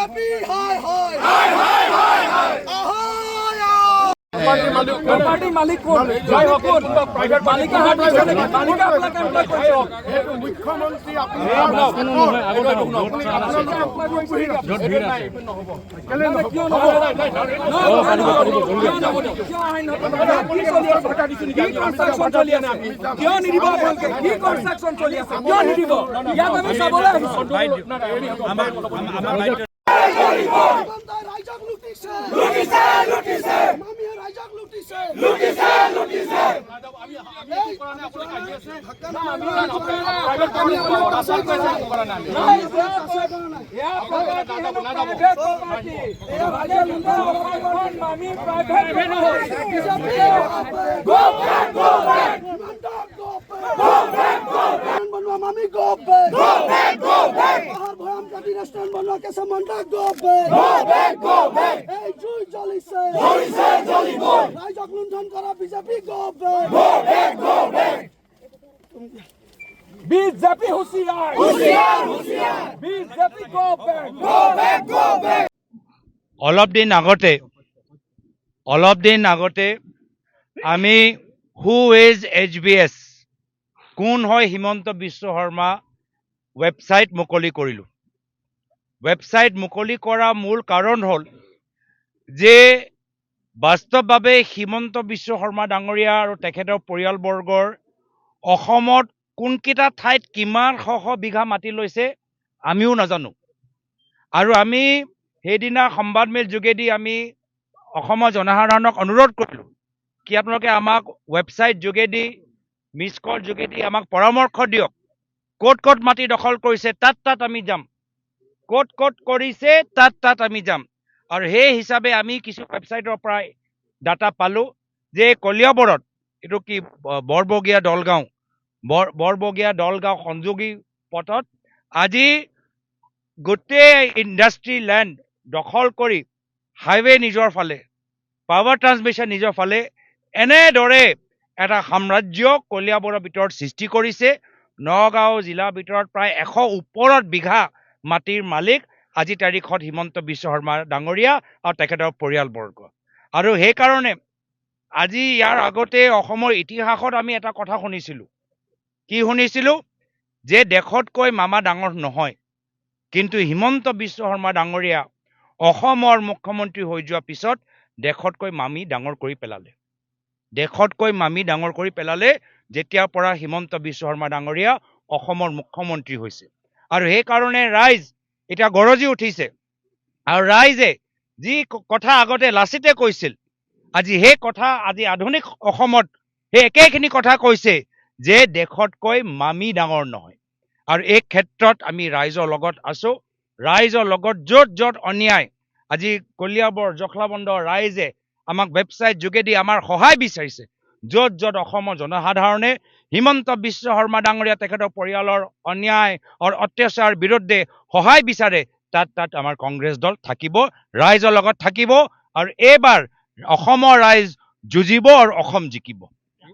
BJP হায় হায় হায় হায় হায় হায় property मालिक कौन जय हो कौन प्राइवेट मालिक का हाथ में मालिक का अपना काम कर जय हो মুখ্যমন্ত্রী আপনি রাইজাক লুটিছে লুটিছে লুটিছে মামিয়া রাইজাক লুটিছে লুটিছে লুটিছে আমি কোরআনে আপনি কাজ আছে না আমি প্রাইভেট কোম্পানি আসাল পয়সা করা না ইয়া প্রপার্টি না প্রাইভেট প্রপার্টি এ ভাগে লুন্ডা কোন মামি private go back go back go back go back बनवा मामी गो बैक गो बैक बाहर भयाम का रेस्टोरेंट बनवा के समंडा गो बैक ए जुई जली से जली बोल राइजक लुंठन करा बीजेपी गो बैक बीजेपी होशियार होशियार होशियार बीजेपी गो बैक অলপ দিন আগতে আমি হু ইজ HBS কোন হয় হিমন্ত বিশ্ব শৰ্মা ৱেবছাইট মুকলি কৰিলোঁ। ৱেবছাইট মুকলি কৰা মূল কাৰণ হ'ল যে বাস্তৱভাৱে হিমন্ত বিশ্ব শৰ্মা ডাঙৰীয়া আৰু তেখেতৰ পৰিয়ালবৰ্গৰ অসমত কোনকেইটা ঠাইত কিমান শ বিঘা মাটি লৈছে আমিও নাজানো। আৰু আমি সেইদিনা সংবাদমেল যোগেদি আমি অসমৰ জনসাধাৰণক অনুৰোধ কৰিলোঁ কি আপোনালোকে আমাক ৱেবছাইট যোগেদি মিছ কল যোগেদি আমাক পৰামৰ্শ দিয়ক, ক'ত ক'ত মাটি দখল কৰিছে তাত আমি যাম, ক'ত ক'ত কৰিছে তাত আমি যাম। আৰু সেই হিচাপে আমি কিছু ৱেবছাইটৰ পৰা ডাটা পালোঁ যে কলিয়াবৰত এইটো কি বৰবগীয়া দলগাঁও সংযোগী পথত আজি গোটেই ইণ্ডাষ্ট্ৰী লেণ্ড দখল কৰি হাইৱে নিজৰ ফালে, পাৱাৰ ট্ৰান্সমিশ্যন নিজৰ ফালে এনেদৰে এটা সাম্ৰাজ্য কলিয়াবৰৰ ভিতৰত সৃষ্টি কৰিছে। নগাঁও জিলাৰ ভিতৰত প্ৰায় 100 ওপৰত বিঘা মাটিৰ মালিক আজি তাৰিখত হিমন্ত বিশ্ব শৰ্মা ডাঙৰীয়া আৰু তেখেতৰ পৰিয়ালবৰ্গ। আৰু সেইকাৰণে আজি ইয়াৰ আগতে অসমৰ ইতিহাসত আমি এটা কথা শুনিছিলোঁ, কি শুনিছিলোঁ যে দেশতকৈ মামা ডাঙৰ নহয়, কিন্তু হিমন্ত বিশ্ব শৰ্মা ডাঙৰীয়া অসমৰ মুখ্যমন্ত্ৰী হৈ যোৱাৰ পিছত দেশতকৈ মামী ডাঙৰ কৰি পেলালে। যেতিয়াৰ পৰা হিমন্ত বিশ্ব শৰ্মা ডাঙৰীয়া অসমৰ মুখ্যমন্ত্ৰী হৈছে। আৰু সেইকাৰণে ৰাইজ এতিয়া গৰজি উঠিছে। আৰু ৰাইজে যি কথা আগতে লাচিতে কৈছিল, আজি সেই কথা আজি আধুনিক অসমত সেই একেখিনি কথা কৈছে যে দেশতকৈ মামী ডাঙৰ নহয়। আৰু এই ক্ষেত্ৰত আমি ৰাইজৰ লগত আছোঁ। ৰাইজৰ লগত য'ত অন্যায়, আজি কলিয়াবৰ জখলাবন্ধাৰ ৰাইজে আমাক ৱেবছাইট যোগেদি আমাৰ সহায় বিচাৰিছে। য'ত অসমৰ জনসাধাৰণে হিমন্ত বিশ্ব শৰ্মা ডাঙৰীয়া তেখেতৰ পৰিয়ালৰ অন্যায় আৰু অত্যাচাৰ বিৰুদ্ধে সহায় বিচাৰে, তাত আমাৰ কংগ্ৰেছ দল থাকিব, ৰাইজৰ লগত থাকিব। আৰু এইবাৰ অসমৰ ৰাইজ যুঁজিব আৰু অসম জিকিব।